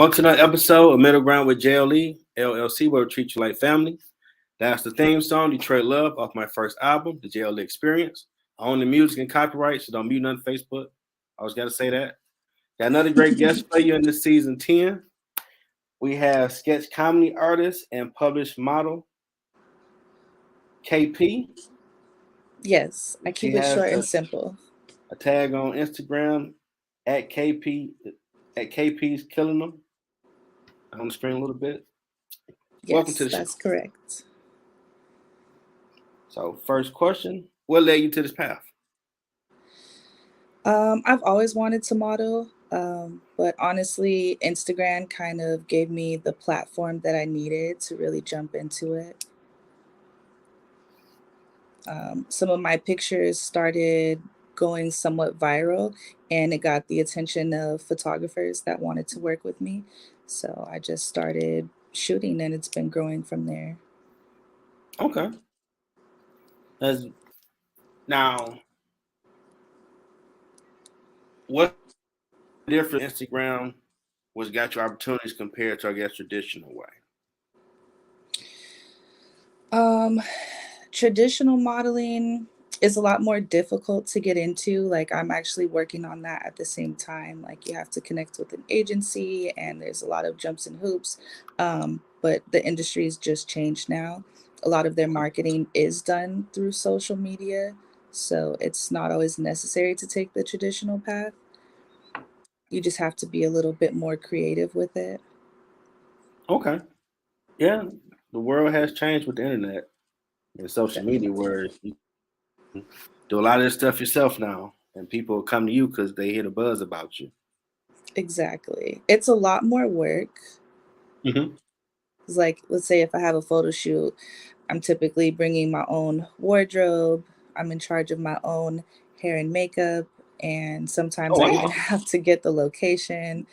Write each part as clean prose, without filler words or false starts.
On to another episode of Middle Ground with JLE, LLC, where we treat you like family. That's the theme song, Detroit Love, off my first album, The JLE Experience. I own the music and copyright, so don't mute nothing Facebook. I always got to say that. Got another great guest for you in this season 10. We have sketch comedy artist and published model, KP. Yes, I She keep it has short and simple. a tag on Instagram at KP, at KP's Killing Them. On the screen a little bit. Welcome to Yes, the show. that's correct. So, first question, what led you to this path? I've always wanted to model, but honestly, Instagram kind of gave me the platform that I needed to really jump into it. Some of my pictures started going somewhat viral, and it got the attention of photographers that wanted to work with me. So I just started shooting, and it's been growing from there. Okay. As now, what different Instagram was got your opportunities compared to, I guess, traditional way? Um, Traditional modeling is a lot more difficult to get into. Like, I'm actually working on that at the same time. Like, you have to connect with an agency, and there's a lot of jumps and hoops. But the industry's just changed now. A lot of their Okay. marketing is done through social media, so it's not always necessary to take the traditional path. You just have to be a little bit more creative with it. Okay. Yeah, the world has changed with the internet and social media, Definitely. where you do a lot of this stuff yourself now, and people come to you because they hear the buzz about you. Exactly. It's a lot more work. Hmm. It's like, let's say if I have a photo shoot, I'm typically bringing my own wardrobe. I'm in charge of my own hair and makeup, and Oh sometimes I even wow! have to get the location.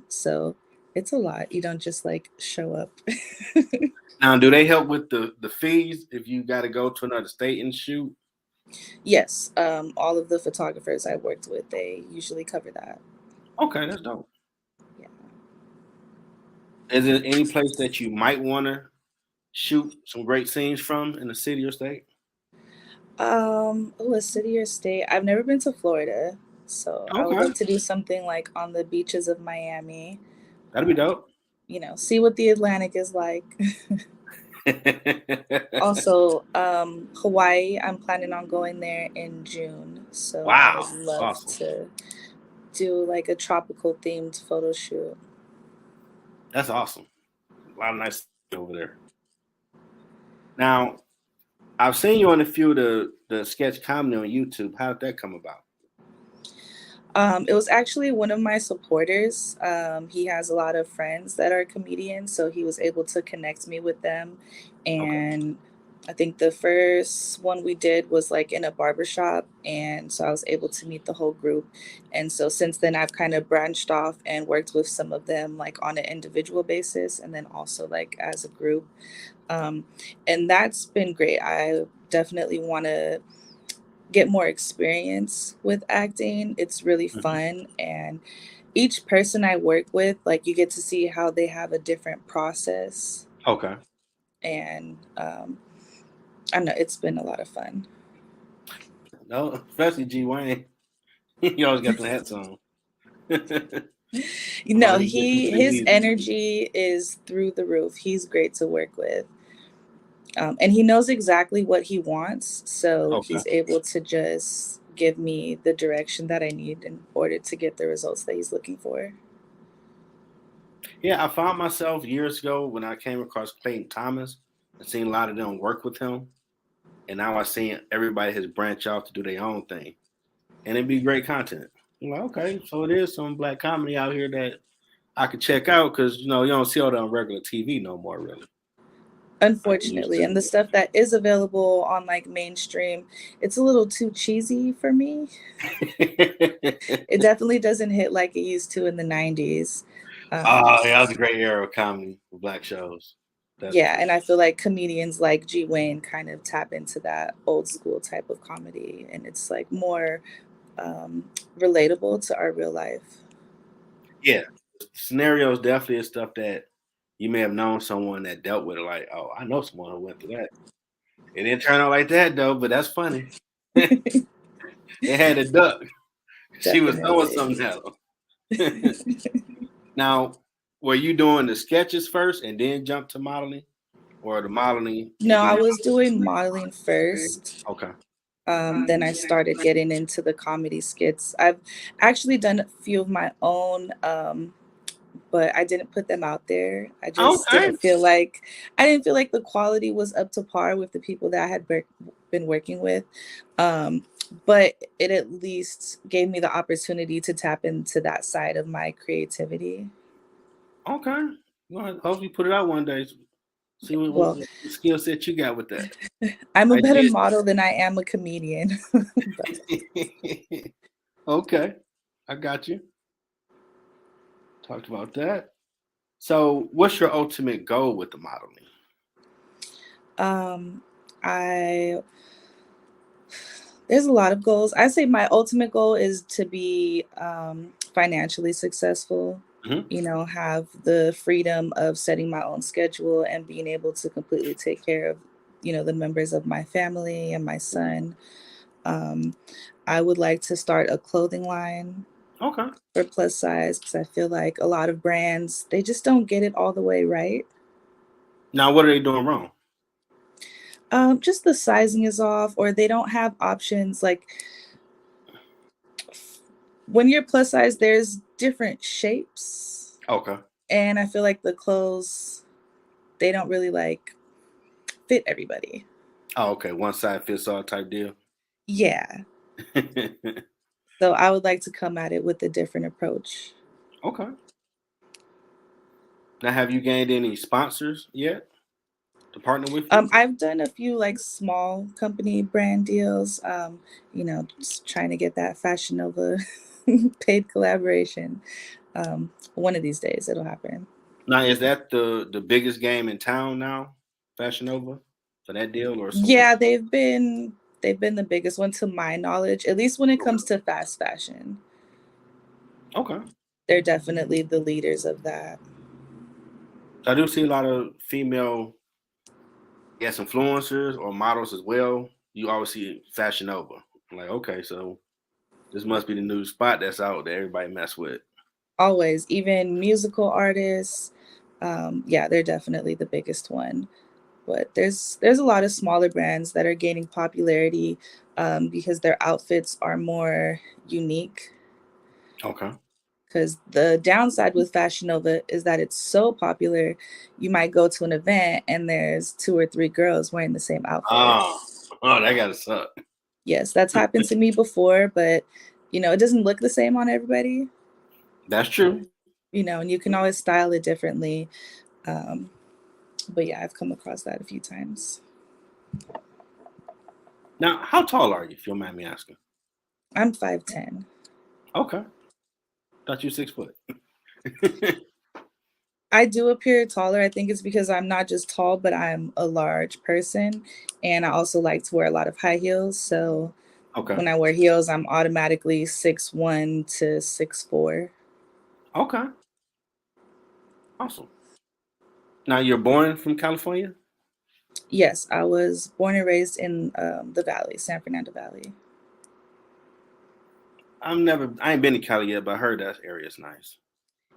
So it's a lot. You don't just like show up. Now, do they help with the fees if you got to go to another state and shoot? Yes, all of the photographers I worked with, they usually cover that. Okay, that's dope. Yeah. Is there any place that you might want to shoot some great scenes from in the city or state? Oh, a city or state. I've never been to Florida, so I would Okay, love to do something like on the beaches of Miami. that'd be dope. See what the Atlantic is like. Also, Hawaii, I'm planning on going there in June, so I Wow, would that's love awesome. to do like a tropical themed photo shoot. That's awesome. A lot of nice over there. Now, I've seen you on a few of the sketch comedy on YouTube. How did that come about? It was actually one of my supporters. He has a lot of friends that are comedians, so he was able to connect me with them. Okay. And I think the first one we did was like in a barbershop. And so I was able to meet the whole group. And so since then, I've kind of branched off and worked with some of them like on an individual basis and then also like as a group. Um, and that's been great. I definitely want to get more experience with acting. It's really Mhm. fun. And each person I work with, like, you get to see how they have a different process. Okay. And I don't know, it's been a lot of fun. No, especially G Wayne. He always got the hats on. You All know, his different his scenes. energy is through the roof. He's great to work with. And he knows exactly what he wants. So Okay. he's able to just give me the direction that I need in order to get the results that he's looking for. Yeah, I found myself years ago when I came across Clayton Thomas and seen a lot of them work with him. And now I see everybody has branched out to do their own thing. And it'd be great content. I'm like, okay, so it is some black comedy out here that I could check out because you don't see all that on regular TV no more, really, like we used Unfortunately, and the to. stuff that is available on like mainstream, it's a little too cheesy for me. It definitely doesn't hit like it used to in the 90s. um, Oh, yeah, that was a great era of comedy for black shows. yeah, Definitely. and I feel like comedians like G Wayne kind of tap into that old school type of comedy, and it's like more um, relatable to our real life. Yeah. Scenarios definitely is stuff that you may have known someone that dealt with it. Like, oh, I know someone who went through that. It didn't turn out like that though, but that's funny. They had a duck. She was throwing Definitely. something at them. Now, were you doing the sketches first and then jump to modeling, or the modeling No, and I then? was doing modeling first. Okay. Then I started getting into the comedy skits. I've actually done a few of my own, but I didn't put them out there. Okay. I didn't feel like the quality was up to par with the people that I had been working with. Um, but it at least gave me the opportunity to tap into that side of my creativity. Okay. Well, hopefully put it out one day. See Well, what skill set you got with that. I'm a I better did. model than I am a comedian. But, Okay. I got you. Talked about that. So, what's your ultimate goal with the modeling? um, I there's a lot of goals. I say my ultimate goal is to be financially successful. Hmm. You know, have the freedom of setting my own schedule and being able to completely take care of, the members of my family and my son. Um, I would like to start a clothing line Okay. for plus size because I feel like a lot of brands they just don't get it all the way right. Now, what are they doing wrong? Just the sizing is off, or they don't have options like when you're plus size, there's different shapes, Okay. and I feel like the clothes they don't really like fit everybody. Oh, okay. One size fits all type deal. Yeah. So I would like to come at it with a different approach. Okay. Now, have you gained any sponsors yet to partner with you? I've done a few like small company brand deals. Just trying to get that Fashion Nova paid collaboration. One of these days it'll happen. Now, is that the biggest game in town now, Fashion Nova, for that deal or someone? Yeah, they've been the biggest one to my knowledge, at least when it Okay. comes to fast fashion. Okay. They're definitely the leaders of that. So I do see a lot of female, yes, influencers or models as well. You always see Fashion Nova. I'm like, okay, so this must be the new spot that's out that everybody mess with. Always, even musical artists. Yeah, they're definitely the biggest one. But there's a lot of smaller brands that are gaining popularity because their outfits are more unique. Okay. Because the downside with Fashion Nova is that it's so popular, you might go to an event and there's two or three girls wearing the same outfit. Oh, oh, that gotta suck. Yes, that's happened to me before, but it doesn't look the same on everybody. That's true. And you can always style it differently. Um, but yeah, I've come across that a few times. Now, how tall are you, if you don't mind me asking? I'm 5'10". Okay. Thought you 6 foot. I do appear taller. I think it's because I'm not just tall, but I'm a large person. And I also like to wear a lot of high heels. So Okay. when I wear heels, I'm automatically 6'1" to 6'4". Okay. Awesome. Now you're born from California? Yes, I was born and raised in the Valley, San Fernando Valley. I ain't been to Cali yet, but I heard that area is nice.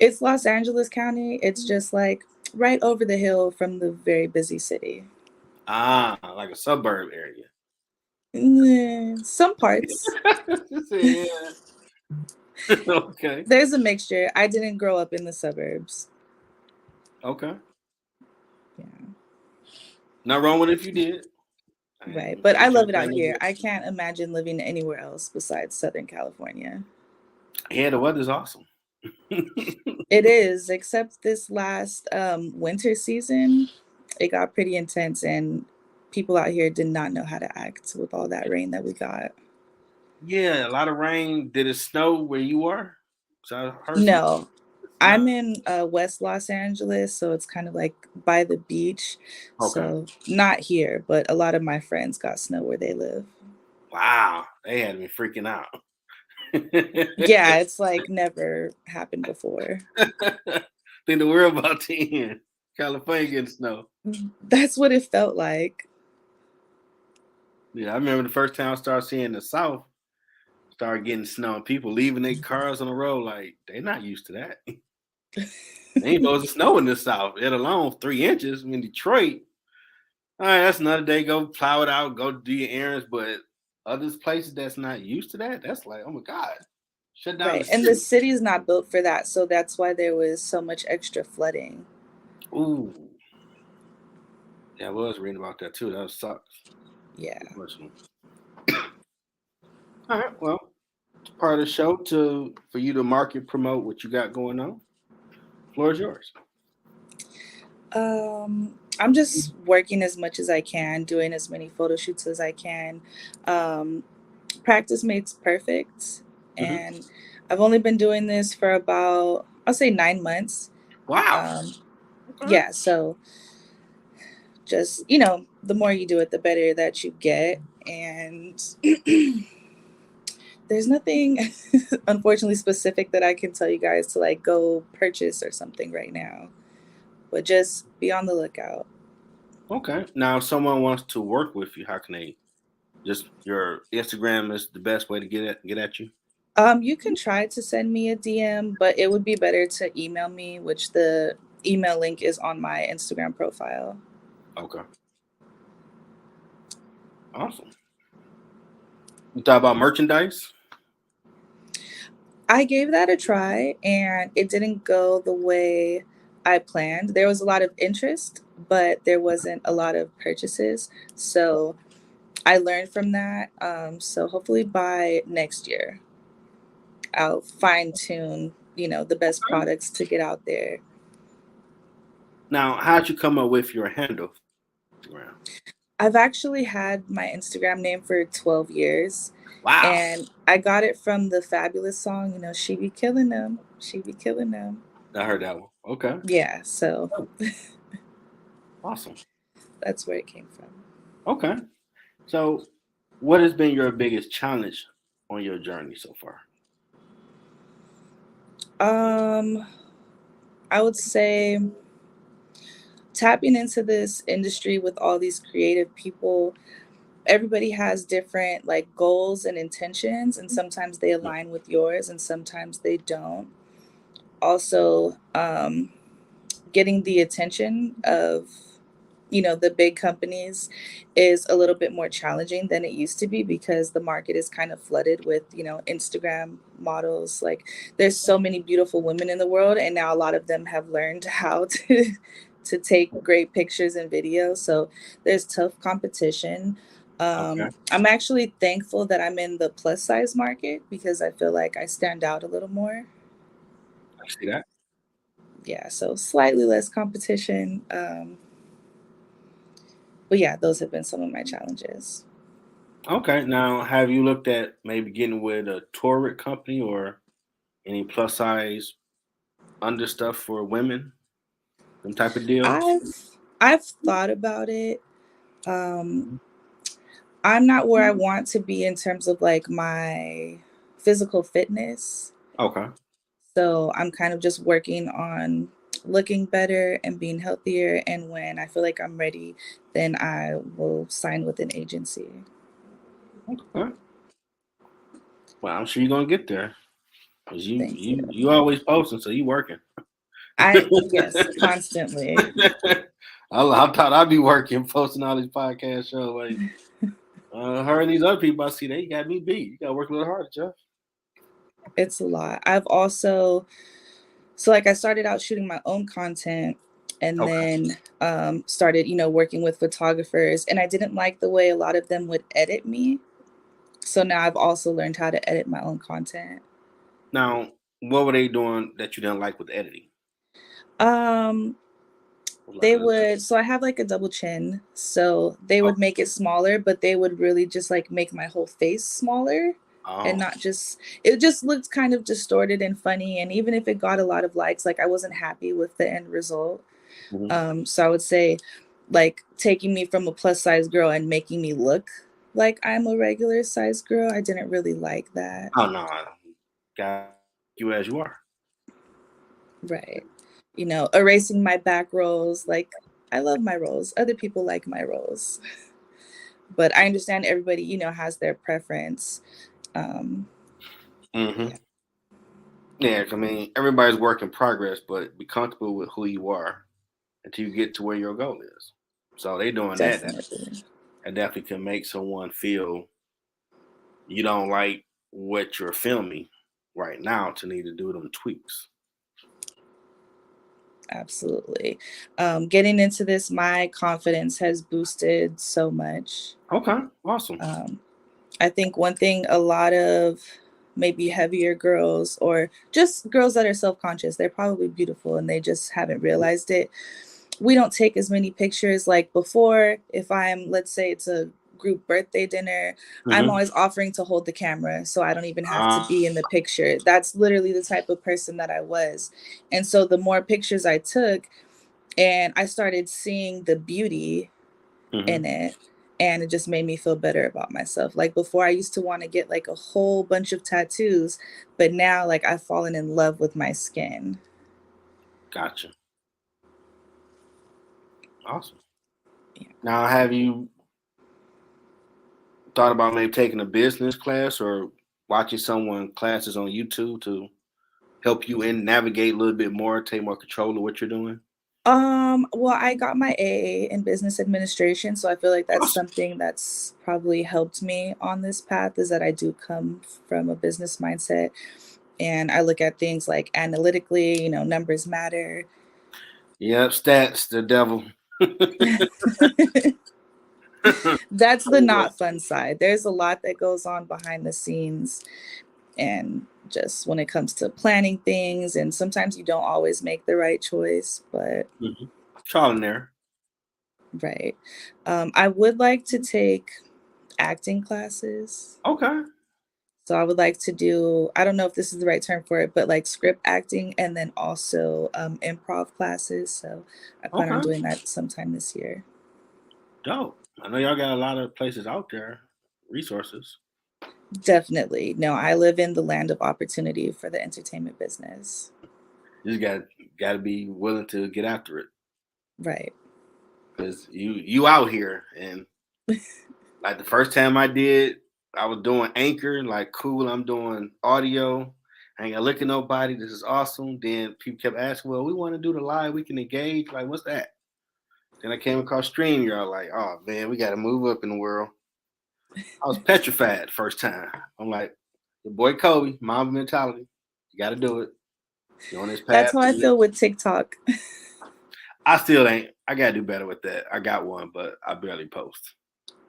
It's Los Angeles County. It's just like right over the hill from the very busy city. Ah, like a suburb area. Some parts. Yeah. Okay. There's a mixture. I didn't grow up in the suburbs. Okay. Yeah, Not wrong with it if you did. right. But I Ain't trying love to it out bring no here. bull. I can't imagine living anywhere else besides Southern California. Yeah, the weather's awesome. It is, except this last winter season, it got pretty intense, and people out here did not know how to act with all that rain that we got. Yeah, a lot of rain. Did it snow where you are? So I heard some. No, No. I'm in West Los Angeles, so it's kind of like by the beach. Okay. So not here, but a lot of my friends got snow where they live. Wow, they had me freaking out. Yeah, it's like never happened before. Think the world about to end. California getting snow. That's what it felt like. Yeah, I remember the first time I started seeing the South start getting snow and people leaving their cars on the road. Like, they're not used to that. They ain't supposed to snow in the South, let alone 3 inches. In Detroit, all right, that's another day. Go plow it out, go do your errands. But other places that's not used to that, that's like, oh my God, shut down Right. the And the city. city is not built for that. So that's why there was so much extra flooding. Ooh, yeah, I was reading about that too. That sucks. Yeah. Unfortunately. All right, well, it's part of the show to for you to market, promote what you got going on. Floor is yours. I'm just working as much as I can, doing as many photo shoots as I can. Um, Practice makes perfect. Hmm. And I've only been doing this for about, I'll say 9 months. Wow. Um, Okay. yeah. So just, the more you do it, the better that you get. And there's nothing, unfortunately, specific that I can tell you guys to like go purchase or something right now, but just be on the lookout. Okay. Now, if someone wants to work with you, how can they? Just your Instagram is the best way to get at you. You can try to send me a DM, but it would be better to email me, which the email link is on my Instagram profile. Okay. Awesome. You thought about merchandise? I gave that a try and it didn't go the way I planned. There was a lot of interest, but there wasn't a lot of purchases. So I learned from that. So hopefully by next year, I'll fine tune, the best Okay. products to get out there. Now, how'd you come up with your handle? Instagram. I've actually had my Instagram name for 12 years Wow. and I got it from the Fabulous song, She Be Killing Them. She Be Killing Them. I heard that one. Okay. Yeah, so Oh, awesome. that's where it came from. Okay. So, what has been your biggest challenge on your journey so far? Um, I would say tapping into this industry with all these creative people, everybody has different like goals and intentions, and sometimes they Yeah. align with yours and sometimes they don't. Also, getting the attention of the big companies is a little bit more challenging than it used to be because the market is kind of flooded with Instagram models. Like there's so many beautiful women in the world and now a lot of them have learned how to take great pictures and videos, so there's tough competition. Okay. I'm actually thankful that I'm in the plus size market because I feel like I stand out a little more. I see that. Yeah, so slightly less competition. But yeah, those have been some of my challenges. Okay. Now, have you looked at maybe getting with a touring company or any plus size under stuff for women? Some type of deal? I've thought about it. Um, I'm not where I want to be in terms of like my physical fitness. Okay. So I'm kind of just working on looking better and being healthier. And when I feel like I'm ready, then I will sign with an agency. Okay. Well, I'm sure you're gonna get there. Cause you Thank you you. you always posting, so you working. Yes, constantly. I thought I'd be working, posting all these podcast shows. Like her and these other people I see, they got me beat. You gotta work a little harder, Jeff. It's a lot. I've also, so like I started out shooting my own content and Okay. then started, working with photographers. And I didn't like the way a lot of them would edit me. So now I've also learned how to edit my own content. Now, what were they doing that you didn't like with editing? Um, Like they a would, so I have like a double chin. So they oh, would make it smaller, but they would really just like make my whole face smaller and oh. not just, it just looked kind of distorted and funny. And even if it got a lot of likes, like I wasn't happy with the end result. Mhm. So I would say, like, taking me from a plus size girl and making me look like I'm a regular size girl, I didn't really like that. Oh no, Got you as you are. Right. Erasing my back rolls. Like, I love my rolls. Other people like my rolls. But I understand everybody, has their preference. Um, Hmm. yeah, Yeah, I mean, everybody's work in progress, but be comfortable with who you are until you get to where your goal is. So they doing that. definitely. That definitely can make someone feel you don't like what you're filming right now to need to do them tweaks. Absolutely. Getting into this, my confidence has boosted so much. Okay, awesome. Um, I think one thing a lot of maybe heavier girls or just girls that are self conscious, they're probably beautiful and they just haven't realized it. We don't take as many pictures like before. If let's say it's a group birthday dinner, I'm Hmm. always offering to hold the camera so I don't even have to be in the picture. That's literally the type of person that I was. And so the more pictures I took, and I started seeing the beauty Hmm. in it, and it just made me feel better about myself. Like before I used to want to get like a whole bunch of tattoos, but now like I've fallen in love with my skin. Gotcha. Awesome. Yeah. Now, have you thought about maybe taking a business class or watching someone classes on YouTube to help you in navigate a little bit more, take more control of what you're doing? Well, I got my AA in business administration, so I feel like that's Awesome. something that's probably helped me on this path is that I do come from a business mindset and I look at things like analytically, numbers matter. Yep, stats, the devil. That's the not fun side. There's a lot that goes on behind the scenes, and just when it comes to planning things, and sometimes you don't always make the right choice, but Mhm. Trial and error. right. I would like to take acting classes. Okay. So I would like to do, I don't know if this is the right term for it, but like script acting and then also improv classes. So I plan on Okay. doing that sometime this year. Dope. I know y'all got a lot of places out there, resources. Definitely. No, I live in the land of opportunity for the entertainment business. You just got to be willing to get after it Right. because you out here and like the first time I did, I was doing anchor, like cool. I'm doing audio. I ain't got to look at nobody. This is awesome. Then people kept asking, "Well, we want to do the live. We can engage. Like, what's that?" Then I came across Stream. You're like, "Oh man, we got to move up in the world." I was petrified the first time. I'm like, "The boy Kobe, Mamba mentality. You got to do it. You're on this That's path." how I feel with TikTok. I still ain't. I gotta do better with that. I got one, but I barely post.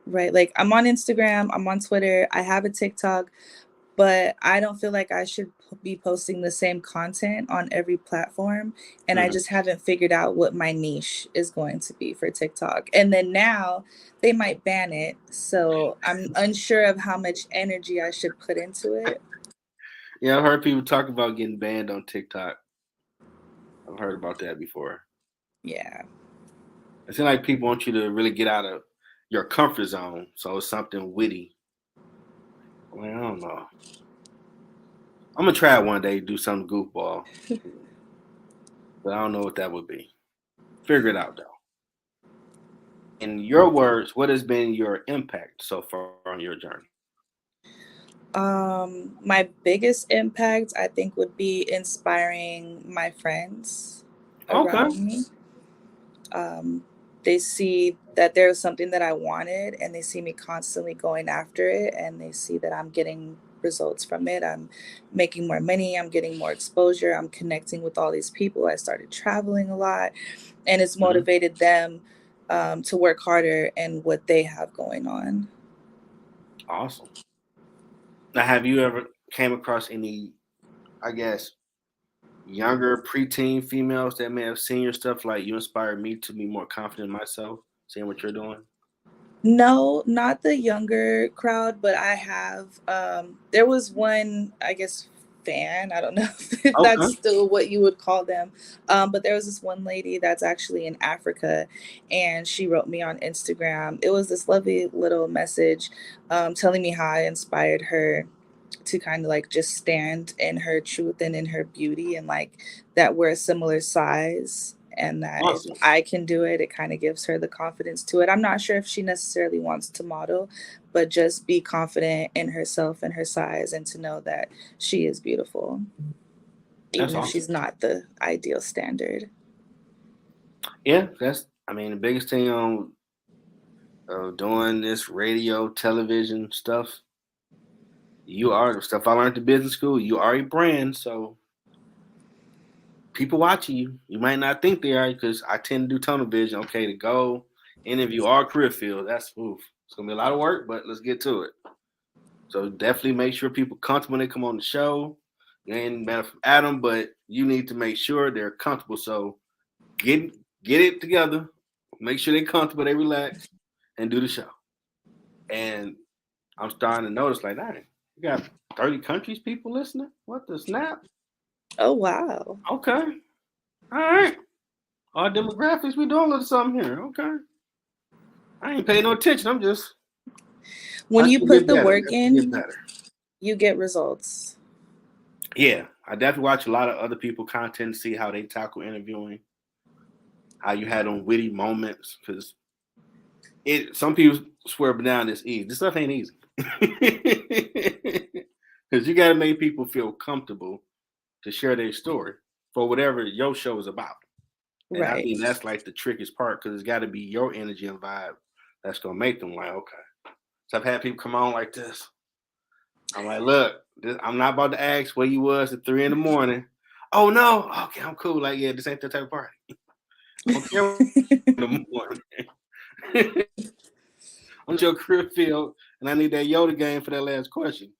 Right. Like I'm on Instagram, I'm on Twitter, I have a TikTok, but I don't feel like I should be posting the same content on every platform. And I Mhm. just haven't figured out what my niche is going to be for TikTok. And then now they might ban it. So I'm unsure of how much energy I should put into it. Yeah, I've heard people talk about getting banned on TikTok. I've heard about that before. Yeah. It seems like people want you to really get out of your comfort zone. So it's something witty. I don't know. I'm gonna try it one day, do something goofball, but I don't know what that would be. Figure it out though. In your words, what has been your impact so far on your journey? My biggest impact, I think, would be inspiring my friends Okay. around me. um, they see that there's something that I wanted and they see me constantly going after it and they see that I'm getting results from it. I'm making more money, I'm getting more exposure, I'm connecting with all these people. I started traveling a lot and it's Hmm. motivated them to work harder in what they have going on. Awesome. Now, have you ever came across any, I guess, younger preteen females that may have seen your stuff? Like you inspired me to be more confident in myself, seeing what you're doing. No, not the younger crowd, but I have. There was one, I guess, fan. I don't know if that's Okay. still what you would call them. But there was this one lady that's actually in Africa, and she wrote me on Instagram. It was this lovely little message telling me how I inspired her. to kind of like just stand in her truth and in her beauty, and like that we're a similar size, and that if Awesome. I can do it, it kind of gives her the confidence to it. I'm not sure if she necessarily wants to model, but just be confident in herself and her size, and to know that she is beautiful, That's even if awesome. she's not the ideal standard. Yeah, that's. I mean, the biggest thing on doing this radio, television stuff. You are the stuff I learned in business school. You are a brand, so people watching you. You might not think they are because I tend to do tunnel vision. Okay, to go interview our career field. That's oof. It's gonna be a lot of work, but let's get to it. So definitely make sure people comfortable when they come on the show. You ain't matter from Adam, but you need to make sure they're comfortable. So get get it together. Make sure they're comfortable, they relax, and do the show. And I'm starting to notice like, dang, you got 30 countries people listening. What the snap? Oh, wow. Okay, all right. Our demographics, we doing a little something here. Okay, I ain't paying no attention. When I you should put get the better. work I should get in, better. you get results. Yeah, I definitely watch a lot of other people content, see how they tackle interviewing, how you had on witty moments, because it. Some people swear up and down it's easy. This stuff ain't easy, because you got to make people feel comfortable to share their story for whatever your show is about. And I Right. think that's like the trickiest part because it's got to be your energy and vibe that's gonna make them like, okay. So I've had people come on like this. I'm like, look, I'm not about to ask where you was at 3 in the morning. Oh no, okay, I'm cool. Like, yeah, this ain't that type of party. Okay, in the morning. I'm your career field, and I need that Yoda game for that last question.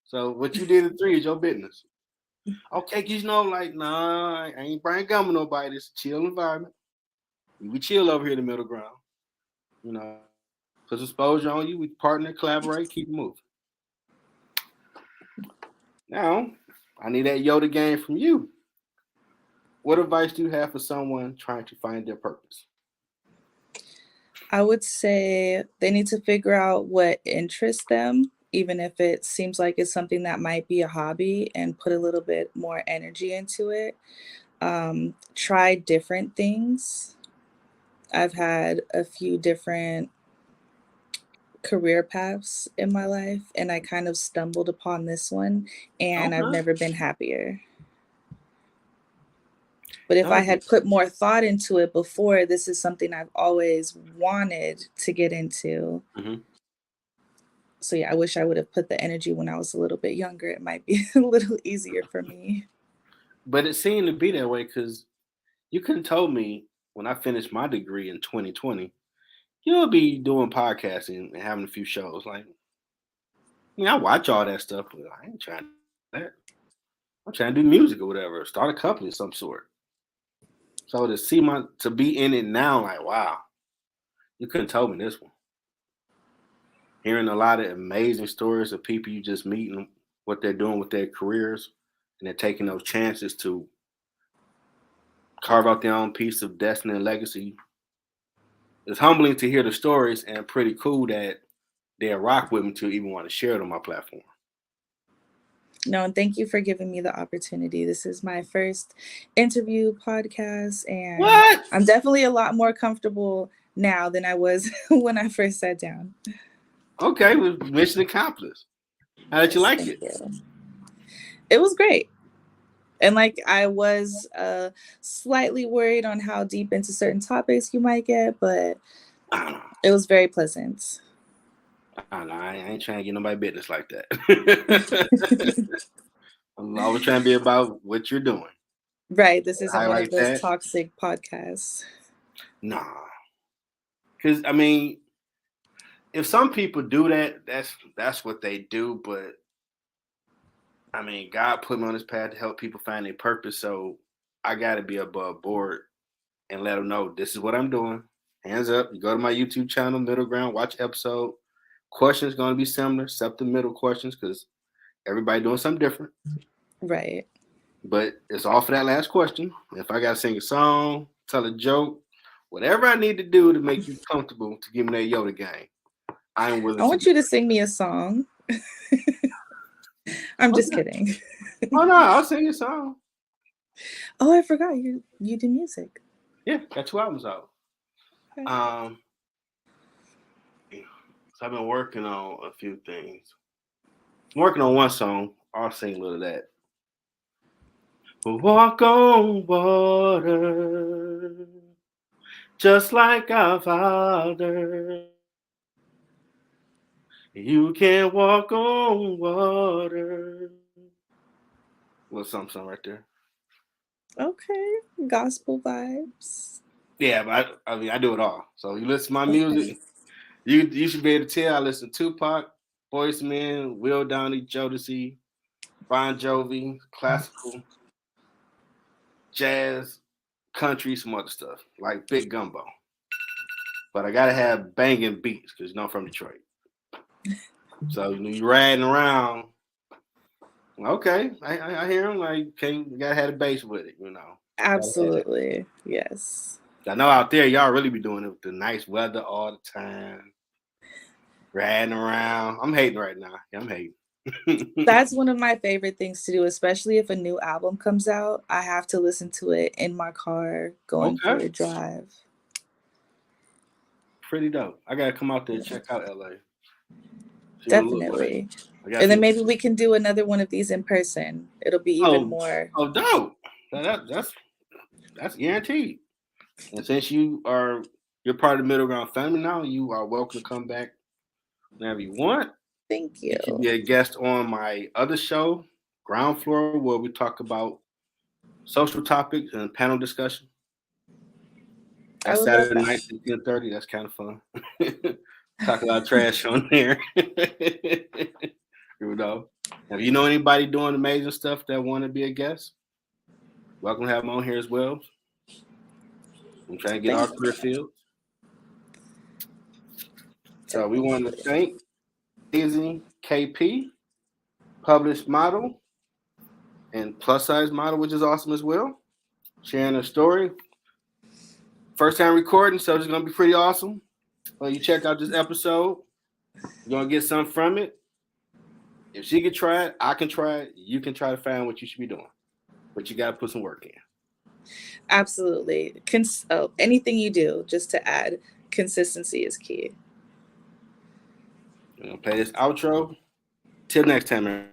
So what you did at 3 is your business. Okay, 'cause you know, like, nah, I ain't Brian Gum with nobody. It's a chill environment. We chill over here in the middle ground. You know, put some exposure on you. We partner, collaborate, keep it moving. Now, I need that Yoda game from you. What advice do you have for someone trying to find their purpose? I would say they need to figure out what interests them, even if it seems like it's something that might be a hobby, and put a little bit more energy into it. Try different things. I've had a few different career paths in my life, and I kind of stumbled upon this one, and I've Okay. never been happier. But if No, I had put more thought into it before, this is something I've always wanted to get into. mhm. So yeah, I wish I would have put the energy when I was a little bit younger. It might be a little easier for me. But it seemed to be that way because you couldn't told me when I finished my degree in 2020, you'll be doing podcasting and having a few shows. Like, I mean, I watch all that stuff, but I ain't trying to do that. I'm trying to do music or whatever, start a company of some sort. So to be in it now, like, wow, you couldn't tell me this one. Hearing a lot of amazing stories of people you just meet and what they're doing with their careers, and they're taking those chances to carve out their own piece of destiny and legacy. It's humbling to hear the stories and pretty cool that they rock with me to even want to share it on my platform. No, and thank you for giving me the opportunity. This is my first interview podcast, and What? I'm definitely a lot more comfortable now than I was when I first sat down. Okay, well, mission accomplished. How did you Yes, like thank it? you. It was great. And like I was slightly worried on how deep into certain topics you might get, but I don't know. it was very pleasant. I don't know. I ain't trying to get nobody business like that. I'm always trying to be about what you're doing. Right. This isn't one of Highlight those that. toxic podcasts. Nah. Because I mean, if some people do that, that's what they do. But I mean, God put me on this path to help people find their purpose. So I got to be above board and let them know this is what I'm doing. Hands up. You go to my YouTube channel, Middle Ground, watch episode. Questions going to be similar, except the middle questions because everybody doing something different. Right. But it's all for that last question. If I got to sing a song, tell a joke, whatever I need to do to make you comfortable to give me that Yoda game, I am I willing to want do you to sing me a song. I'm just Okay. kidding. Oh no, I'll sing a song. Oh, I forgot you do music. Yeah, got 2 albums out. Okay. Um, so I've been working on a few things. I'm working on one song. I'll sing a little of that. Walk on water, just like our Father. You can walk on water. Little something right there. Okay. Gospel vibes. Yeah, but I mean, I do it all. So you listen to my Okay. music, you should be able to tell I listen to Tupac, Boyz II Men, Will Donny, Jodeci, Bon Jovi, classical, jazz, country, some other stuff like Big Gumbo. But I gotta have banging beats because I'm from Detroit. So you riding around. Okay, I hear him. Like, okay, you gotta have a bass with it. Gotta have that. Absolutely. Yes. I know out there y'all really be doing it with the nice weather all the time, riding around. I'm hating right now. Yeah, I'm hating. That's one of my favorite things to do, especially if a new album comes out. I have to listen to it in my car going for Okay, a drive. pretty dope. I gotta come out there and Yeah, check out LA. See what it look like. definitely. I got And then some. maybe we can do another one of these in person. It'll be even Oh, more. oh, dope. That's guaranteed. And since you're part of the Middle Ground family now, you are welcome to come back whenever you want. Thank You can be you. a guest on my other show, Ground Floor, where we talk about social topics and panel discussion. I That's would love Saturday that. night at 10:30. That's kind of fun. Talk a lot of trash on there. you know. If you know anybody doing amazing stuff that want to be a guest, welcome to have them on here as well. I'm trying to get our Thank career field. So we want to definitely. thank Amazing KP, published model and plus size model, which is awesome as well. Sharing her story. First time recording, so it's gonna be pretty awesome. You check out this episode. You're gonna get something from it. If she can try it, I can try it. You can try to find what you should be doing, but you gotta put some work in. Absolutely. Anything you do, just to add, consistency is key. I'm gonna play this outro. Till next time, everybody.